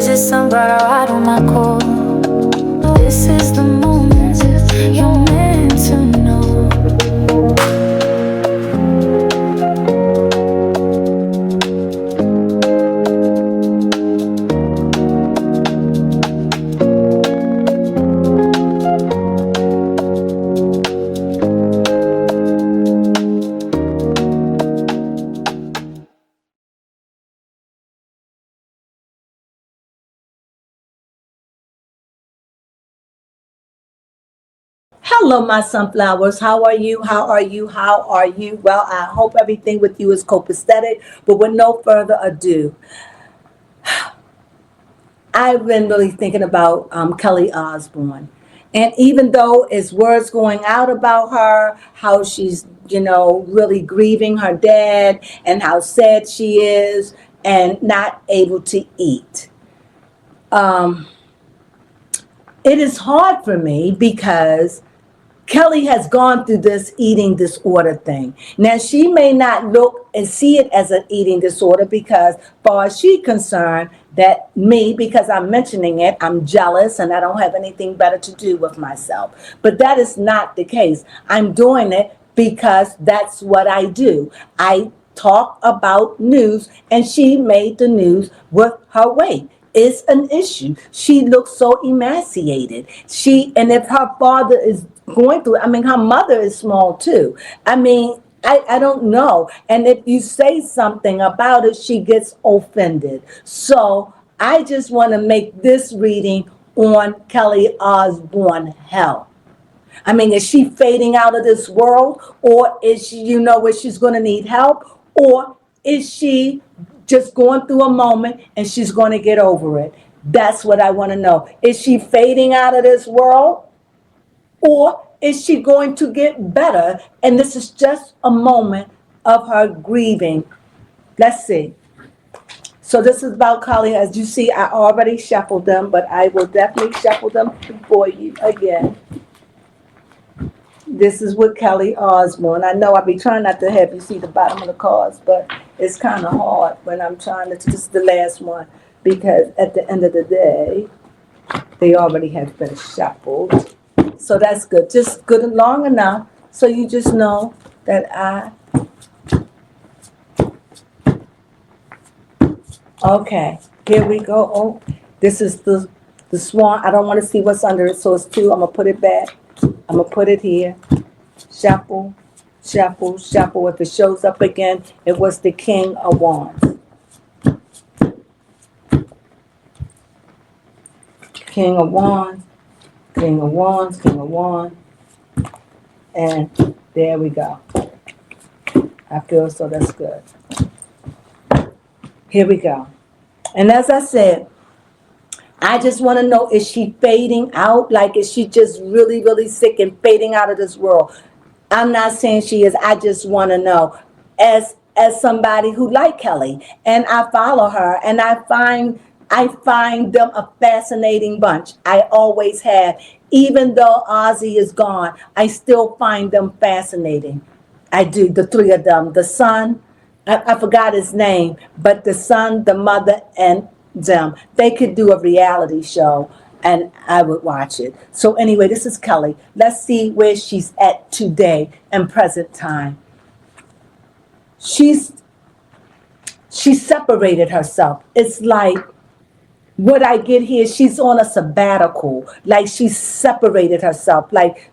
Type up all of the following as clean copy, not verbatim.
Is it some bird I ride on my core? This is the moment you're meant to know. Hello, my sunflowers. How are you? How are you? How are you? Well, I hope everything with you is copacetic. But with no further ado, I've been really thinking about Kelly Osbourne. And even though it's words going out about her, how she's, really grieving her dad and how sad she is and not able to eat. It is hard for me because Kelly has gone through this eating disorder thing. Now, she may not look and see it as an eating disorder because, far as she's concerned, that me, because I'm mentioning it, I'm jealous and I don't have anything better to do with myself. But that is not the case. I'm doing it because that's what I do. I talk about news, and she made the news with her weight. It's an issue. She looks so emaciated. And if her father is going through it, her mother is small too. I don't know. And if you say something about it, she gets offended. So I just want to make this reading on Kelly Osbourne health. Is she fading out of this world, or is she, where she's going to need help, or is she just going through a moment and she's going to get over it? That's what I want to know. Is she fading out of this world, or is she going to get better? And this is just a moment of her grieving. Let's see. So this is about Kelly. As you see, I already shuffled them, but I will definitely shuffle them for you again. This is with Kelly Osbourne. I know I'll be trying not to have you see the bottom of the cards, but it's kind of hard when I'm trying to, this is the last one, because at the end of the day, they already have been shuffled. So that's good. Just good and long enough so you just know that okay, here we go. Oh, this is the swan. I don't want to see what's under it, so it's two. I'm going to put it back. I'm going to put it here. Shuffle, shuffle, shuffle. If it shows up again, it was the King of Wands. King of Wands, King of Wands, King of Wands. And there we go. I feel so that's good. Here we go. And as I said, I just want to know, is she fading out? Like, is she just really, really sick and fading out of this world? I'm not saying she is. I just want to know. As somebody who like Kelly, and I follow her, and I find them a fascinating bunch. I always have. Even though Ozzy is gone, I still find them fascinating. I do, the three of them. The son, I forgot his name, but the son, the mother, and them. They could do a reality show, and I would watch it. So anyway, this is Kelly. Let's see where she's at today in present time. She separated herself. It's like, what I get here, she's on a sabbatical. Like, she's separated herself. Like,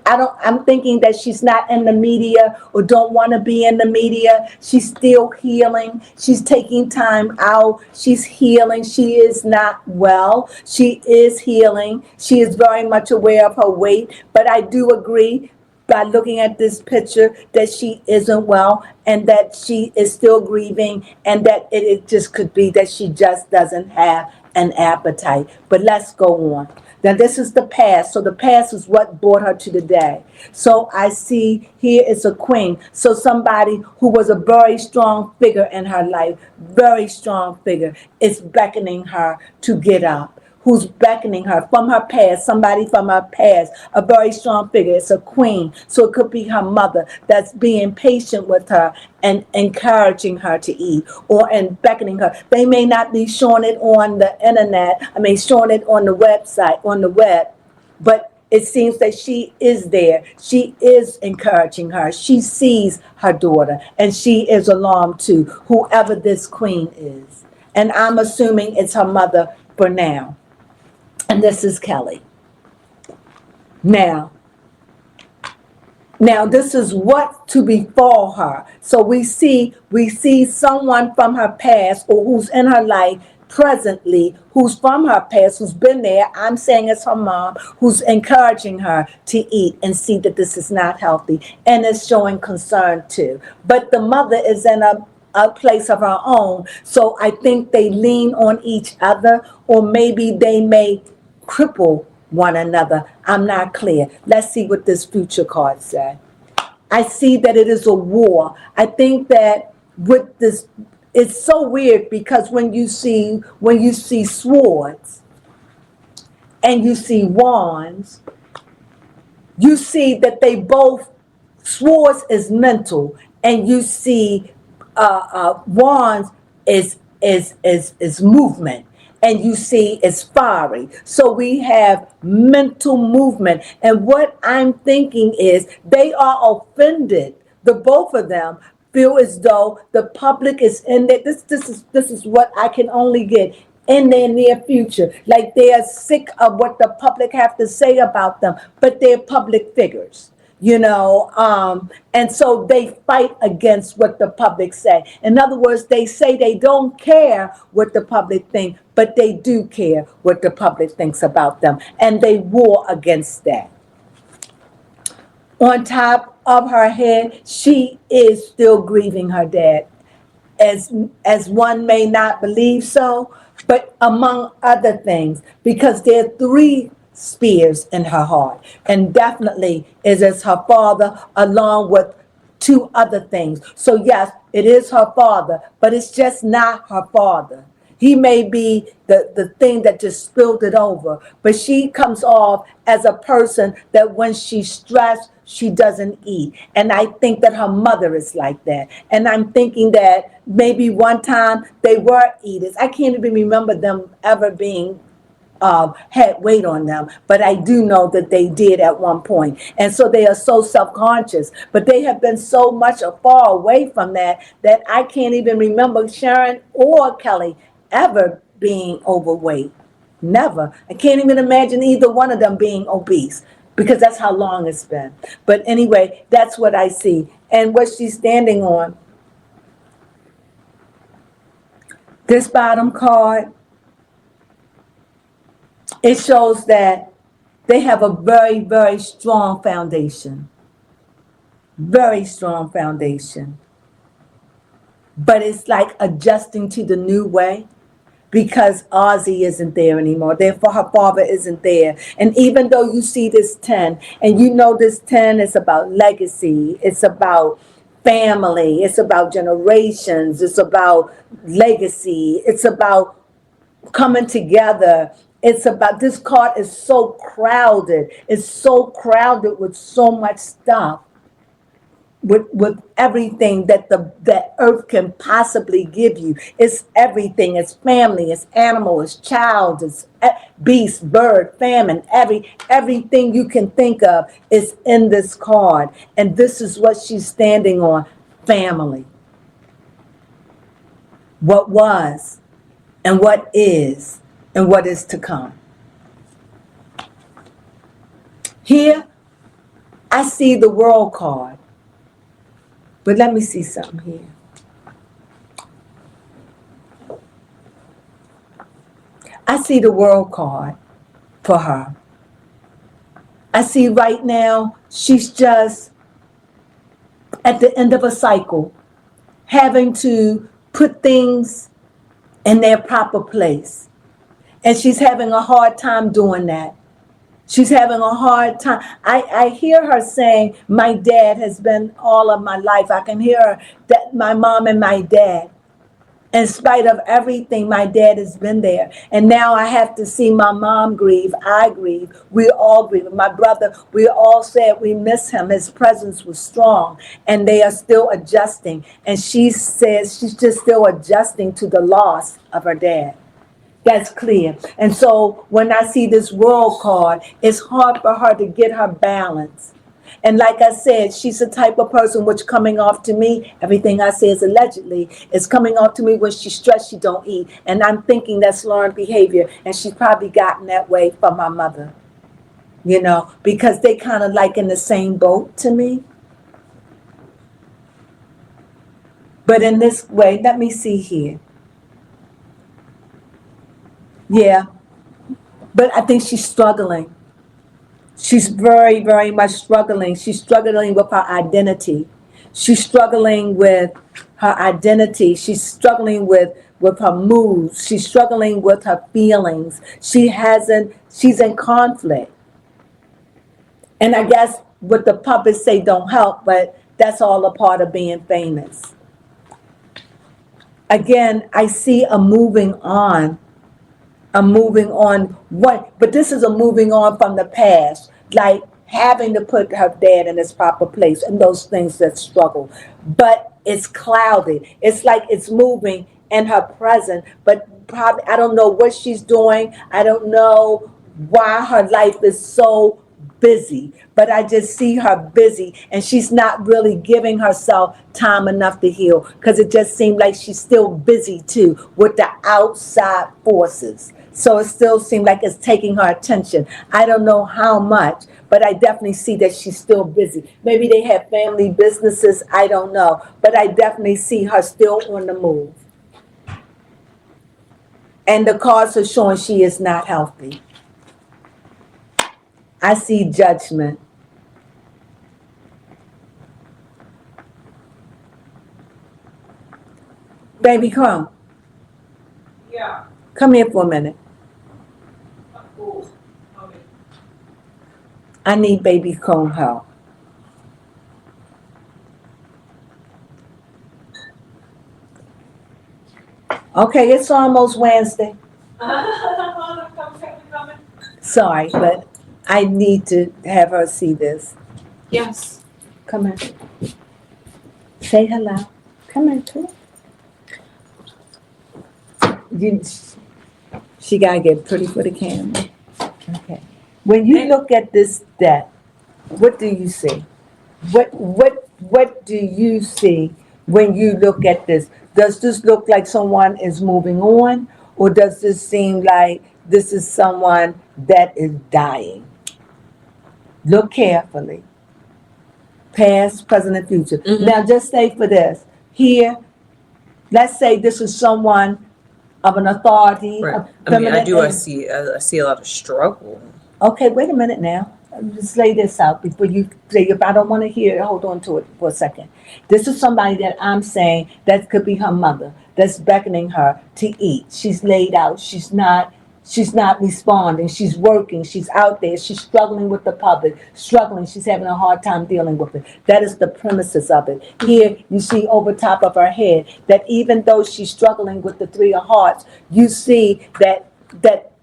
I'm thinking that she's not in the media or don't want to be in the media. She's still healing. She's taking time out. She's healing. She is not well. She is healing. She is very much aware of her weight. But I do agree, by looking at this picture, that she isn't well and that she is still grieving, and that it just could be that she just doesn't have an appetite. But let's go on. Now, this is the past. So the past is what brought her to today. So I see here is a queen. So somebody who was a very strong figure in her life, very strong figure, is beckoning her to get up. who's beckoning her from her past, somebody from her past, a very strong figure. It's a queen. So it could be her mother that's being patient with her and encouraging her to eat and beckoning her. They may not be showing it on the internet, showing it on the website, on the web, but it seems that she is there. She is encouraging her. She sees her daughter, and she is alarmed too, whoever this queen is. And I'm assuming it's her mother for now. And this is Kelly. Now this is what to befall her. So we see someone from her past or who's in her life presently, who's from her past, who's been there. I'm saying it's her mom, who's encouraging her to eat and see that this is not healthy and is showing concern too. But the mother is in a place of her own. So I think they lean on each other, or maybe they may cripple one another. I'm not clear. Let's see what this future card said. I see that it is a war. I think that with this, it's so weird because when you see swords and you see wands, you see that they both, swords is mental, and you see wands is movement, and you see it's fiery. So we have mental movement. And what I'm thinking is they are offended. The both of them feel as though the public is in there. This is what I can only get in their near future. Like they are sick of what the public have to say about them, but they're public figures. And so they fight against what the public say. In other words, they say they don't care what the public think, but they do care what the public thinks about them, and they war against that. On top of her head, she is still grieving her dad, as one may not believe so, but among other things, because there are 3 spears in her heart, and definitely is as her father, along with 2 other things. So yes, it is her father, but it's just not her father. He may be the thing that just spilled it over, but she comes off as a person that when she's stressed, she doesn't eat. And I think that her mother is like that. And I'm thinking that maybe one time they were eaters. I can't even remember them ever being had weight on them, but I do know that they did at one point. And so they are so self-conscious, but they have been so much far away from that I can't even remember Sharon or Kelly ever being overweight. Never. I can't even imagine either one of them being obese, because that's how long it's been. But anyway, that's what I see. And what she's standing on, this bottom card, it shows that they have a very, very strong foundation. Very strong foundation. But it's like adjusting to the new way, because Ozzy isn't there anymore. Therefore, her father isn't there. And even though you see this 10, and you know this 10 is about legacy, it's about family, it's about generations, it's about legacy, it's about coming together. It's about, this card is so crowded. It's so crowded with so much stuff, with everything that that earth can possibly give you. It's everything. It's family, it's animal, it's child, it's beast, bird, famine, everything you can think of is in this card. And this is what she's standing on: family. What was, and what is, and what is to come. Here, I see the world card. But let me see something here. I see the world card for her. I see right now she's just at the end of a cycle, having to put things in their proper place. And she's having a hard time doing that. She's having a hard time. I hear her saying, my dad has been all of my life. I can hear her, that my mom and my dad. In spite of everything, my dad has been there. And now I have to see my mom grieve. I grieve. We all grieve. My brother, we all said we miss him. His presence was strong. And they are still adjusting. And she says she's just still adjusting to the loss of her dad. That's clear. And so when I see this world card, it's hard for her to get her balance. And like I said, she's the type of person which coming off to me, everything I say is allegedly, is coming off to me when she's stressed, she don't eat. And I'm thinking that's learned behavior. And she's probably gotten that way from my mother, you know, because they kind of like in the same boat to me. But in this way, let me see here. Yeah, but I think she's struggling. She's very, very much struggling. She's struggling with her identity. She's struggling with her identity. She's struggling with her moods. She's struggling with her feelings. She's in conflict. And I guess what the puppets say don't help, but that's all a part of being famous. Again, I see a moving on. But this is a moving on from the past, like having to put her dad in his proper place and those things that struggle. But it's clouded. It's like it's moving in her present, but probably, I don't know what she's doing. I don't know why her life is so busy, but I just see her busy and she's not really giving herself time enough to heal because it just seemed like she's still busy too with the outside forces. So it still seemed like it's taking her attention. I don't know how much, but I definitely see that she's still busy. Maybe they have family businesses, I don't know, but I definitely see her still on the move. And the cards are showing she is not healthy. I see judgment. Baby Crone. Yeah. Come here for a minute. Cool. Okay. I need Baby Crone help. Okay, it's almost Wednesday. Sorry, but I need to have her see this. Yes. Come in. Say hello. Come in, too. She gotta get pretty for the camera. Okay. When you look at this deck, what do you see? What do you see when you look at this? Does this look like someone is moving on, or does this seem like this is someone that is dying? Look carefully. Past, present, and future. Mhm. Now, just say for this. Here, let's say this is someone of an authority. Right. Of I mean, I feminine. see a lot of struggle. Okay, wait a minute now. Just lay this out before you say, if I don't want to hear it, hold on to it for a second. This is somebody that I'm saying that could be her mother that's beckoning her to eat. She's laid out. She's not responding. She's working. She's out there. She's struggling with the public, struggling. She's having a hard time dealing with it. That is the premises of it. Here, you see over top of her head that even though she's struggling with the Three of Hearts, you see that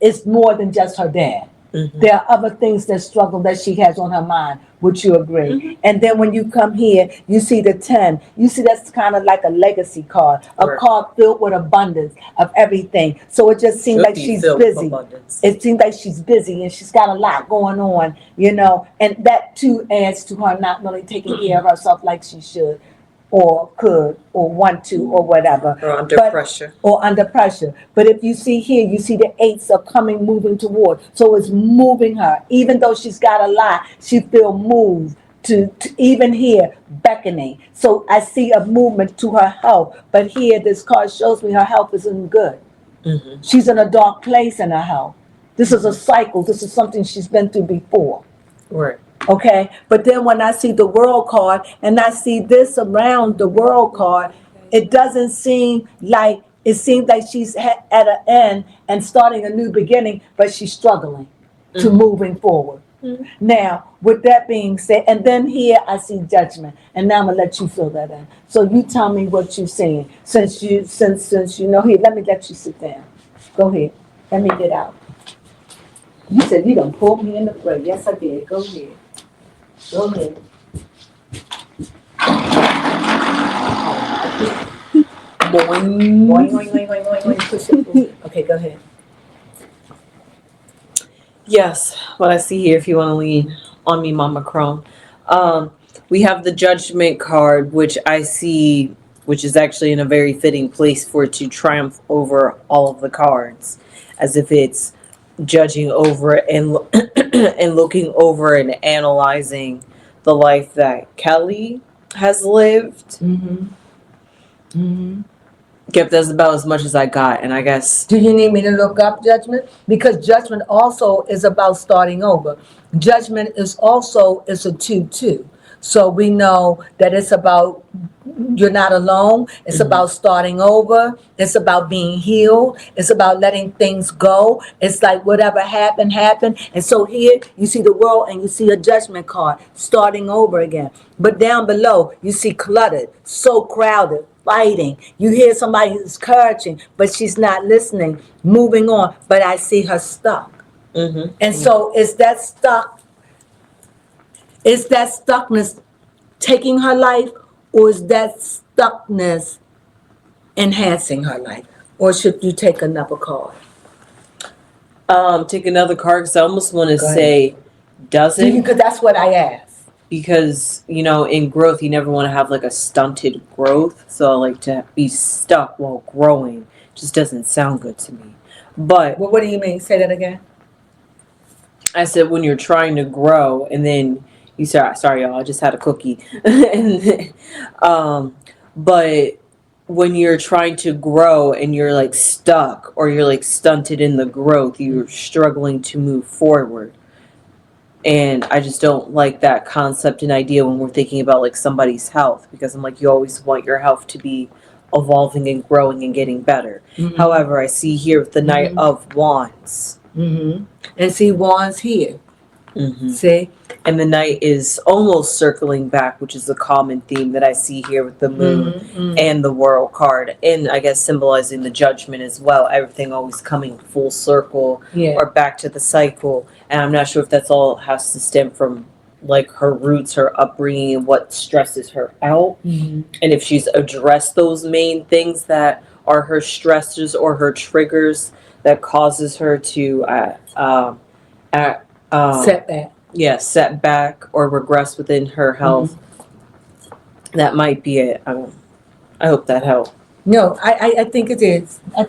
it's more than just her dad. Mm-hmm. There are other things that struggle that she has on her mind. Would you agree? Mm-hmm. And then when you come here, you see the 10. You see that's kind of like a legacy card, a Right. card filled with abundance of everything. So it just seems Should like be she's filled with busy. abundance. It seems like she's busy and she's got a lot going on, you know, and that too adds to her not really taking care of herself like she should or could or want to or whatever. Or under But- pressure. Or under pressure. But if you see here, you see the eights are coming, moving toward. So it's moving her. Even though she's got a lot, she feel moved to even here, beckoning. So I see a movement to her health. But here, this card shows me her health isn't good. Mm-hmm. She's in a dark place in her health. This is a cycle. This is something she's been through before. Right. Okay, but then when I see the world card and I see this around the world card, it doesn't seem like, it seems like she's at an end and starting a new beginning, but she's struggling to moving forward. Now, with that being said, and then here I see judgment, and now I'm gonna let you fill that in. So you tell me what you're saying. Since you know, here, let me let you sit down. Go ahead. Let me get out. You said you done pulled me in the throat. Yes, I did. Go ahead. Go ahead. Boing. Boing, boing, boing, boing, boing, boing. Push it. Okay, go ahead. Yes, what I see here, if you want to lean on me, Mama Crone. We have the judgment card, which I see, which is actually in a very fitting place for it to triumph over all of the cards, as if it's judging over and and looking over and analyzing the life that Kelly has lived. Mm-hmm. Mm-hmm. Yep, that's about as much as I got, and I guess. Do you need me to look up judgment? Because judgment also is about starting over. Judgment is also is a 2-2. So we know that it's about you're not alone. It's about starting over. It's about being healed. It's about letting things go. It's like whatever happened, happened. And so here you see the world and you see a judgment card, starting over again. But down below, you see cluttered, so crowded, fighting. You hear somebody who's encouraging, but she's not listening, moving on. But I see her stuck. And so is that stuckness taking her life, or is that stuckness enhancing her life? Or should you take another card? Take another card, because I almost want to Go ahead. say doesn't. Because that's what I asked. Because, you know, in growth, you never want to have like a stunted growth. So, like, to be stuck while growing just doesn't sound good to me. But Well, what do you mean? Say that again. I said when you're trying to grow and then you say, sorry, y'all, I just had a cookie. And, but when you're trying to grow and you're like stuck or you're like stunted in the growth, you're struggling to move forward. And I just don't like that concept and idea when we're thinking about like somebody's health, because I'm like, you always want your health to be evolving and growing and getting better. However, I see here with the Knight of Wands. And see Wands here. See? And the Knight is almost circling back, which is a common theme that I see here with the Moon and the World card. And I guess symbolizing the Judgment as well. Everything always coming full circle or back to the cycle. And I'm not sure if that's all has to stem from like her roots, her upbringing, and what stresses her out. And if she's addressed those main things that are her stressors or her triggers that causes her to Setback. set back or regress within her health. That might be it. I hope that helped. No, I think it is. I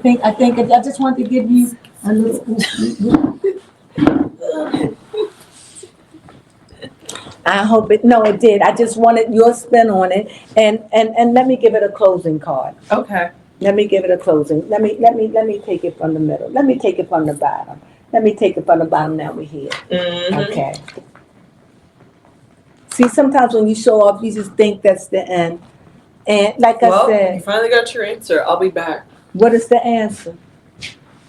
just wanted to give you a little. I hope it. No, it did. I just wanted your spin on it, and let me give it a closing card. Okay. Let me give it a closing. Let me take it from the middle. Let me take it from the bottom. Let me take it from the bottom. Now we're here. Okay. See, sometimes when you show off, you just think that's the end. And like I You said, finally got your answer. I'll be back. what is the answer?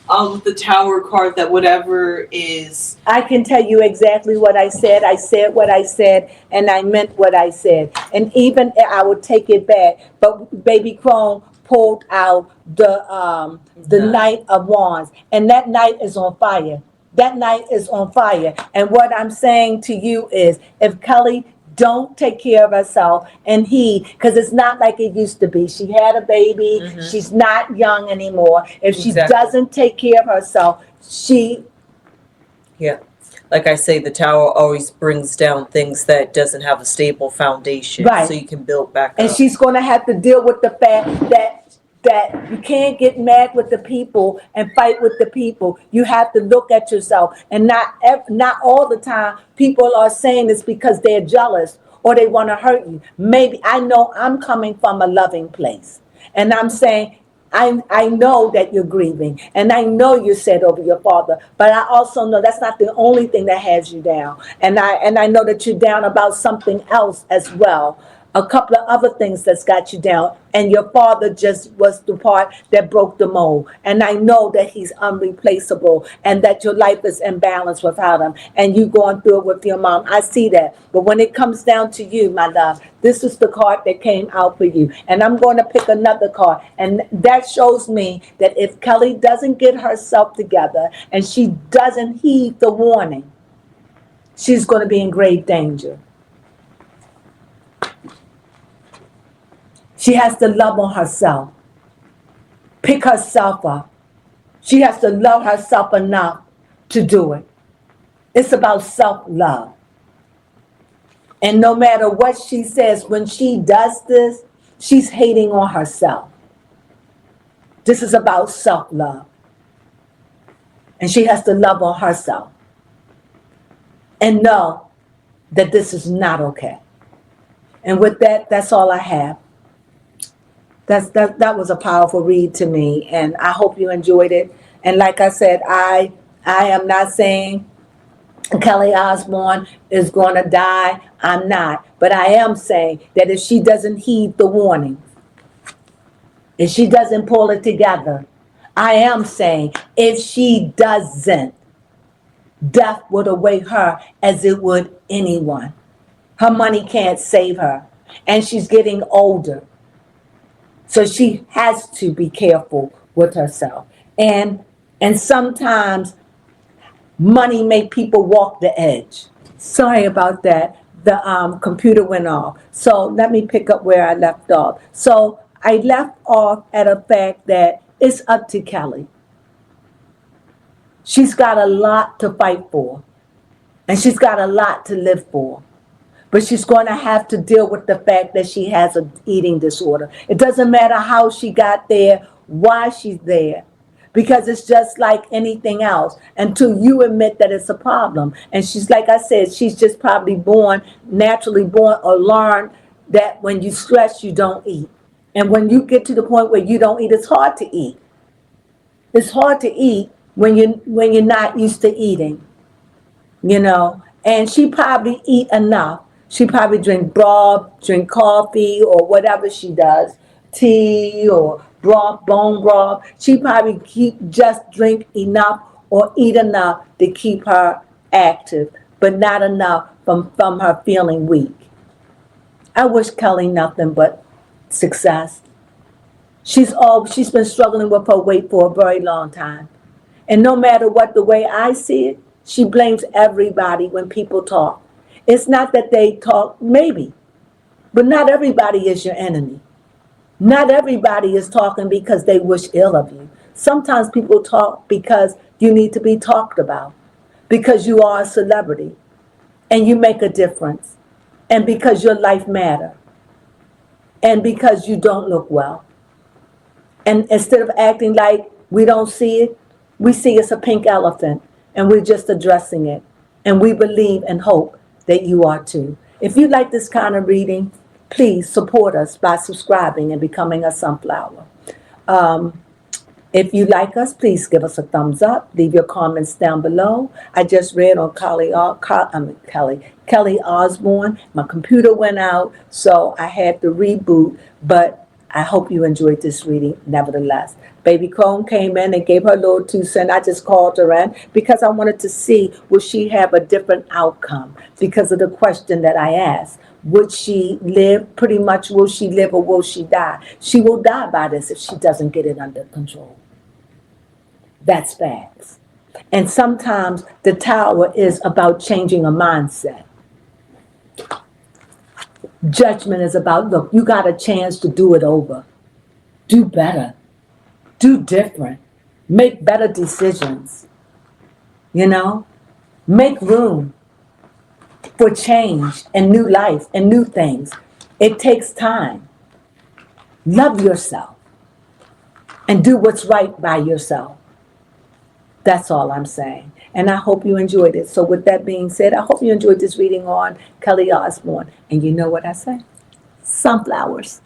With the Tower card, that whatever is. I can tell you exactly what I said. I said what I said, and I meant what I said. And even I would take it back. But Baby Crone pulled out the Knight of Wands, and that knight is on fire. That knight is on fire. And what I'm saying to you is, if Kelly don't take care of herself, and because it's not like it used to be. She had a baby. She's not young anymore. If she doesn't take care of herself, Like I say, the Tower always brings down things that doesn't have a stable foundation. Right. So you can build back and up. she's going to have to deal with the fact that you can't get mad with the people and fight with the people. You have to look at yourself, and not all the time people are saying this because they're jealous or they want to hurt you. Maybe I know I'm coming from a loving place, and I'm saying I know that you're grieving, and I know you're sad over your father, but I also know that's not the only thing that has you down, and I know that you're down about something else as well. a couple of other things that's got you down, and your father just was the part that broke the mold. And I know that he's unreplaceable and that your life is imbalanced without him, and you going through it with your mom. I see that. But when it comes down to you, my love, this is the card that came out for you. And I'm going to pick another card. And that shows me that if Kelly doesn't get herself together and she doesn't heed the warning, she's going to be in grave danger. She has to love on herself, pick herself up. She has to love herself enough to do it. It's about self-love. And no matter what she says, when she does this, she's hating on herself. This is about self-love. And she has to love on herself and know that this is not okay. And with that, that's all I have. That was a powerful read to me, and I hope you enjoyed it. And like I said, I am not saying Kelly Osbourne is going to die. I'm not. But I am saying that if she doesn't heed the warning, if she doesn't pull it together, I am saying if she doesn't, death would await her as it would anyone. Her money can't save her, and she's getting older. So she has to be careful with herself. And sometimes money make people walk the edge. Sorry about that. The computer went off. So let me pick up where I left off. So I left off at a fact that it's up to Kelly. She's got a lot to fight for. And she's got a lot to live for. But she's going to have to deal with the fact that she has an eating disorder. It doesn't matter how she got there, why she's there, because it's just like anything else until you admit that it's a problem. And she's, like I said, she's just probably naturally born or learned that when you stress, you don't eat. And when you get to the point where you don't eat, it's hard to eat. It's hard to eat when you're not used to eating, And she probably eat enough. She probably drink broth, drink coffee, or whatever she does, tea or broth, bone broth. She probably just drink enough or eat enough to keep her active, but not enough from her feeling weak. I wish Kelly nothing but success. She's been struggling with her weight for a very long time. And no matter what, the way I see it, she blames everybody when people talk. It's not that they talk, maybe, but not everybody is your enemy. Not everybody is talking because they wish ill of you. Sometimes people talk because you need to be talked about, because you are a celebrity and you make a difference, and because your life matters, and because you don't look well. And instead of acting like we don't see it, we see it's a pink elephant and we're just addressing it. And we believe and hope that you are too. If you like this kind of reading, please support us by subscribing and becoming a sunflower. If you like us, please give us a thumbs up. Leave your comments down below. I just read on Kelly Osbourne. My computer went out, so I had to reboot, but I hope you enjoyed this reading nevertheless. Baby Crone came in and gave her little 2 cents. I just called her in because I wanted to see, will she have a different outcome because of the question that I asked. Would she live? Pretty much, will she live or will she die? She will die by this if she doesn't get it under control. That's facts. And sometimes the tower is about changing a mindset. Judgment is about, look, you got a chance to do it over. Do better. Do different. Make better decisions. Make room for change and new life and new things. It takes time. Love yourself and do what's right by yourself. That's all I'm saying. And I hope you enjoyed it. So with that being said, I hope you enjoyed this reading on Kelly Osbourne. And you know what I say? Sunflowers.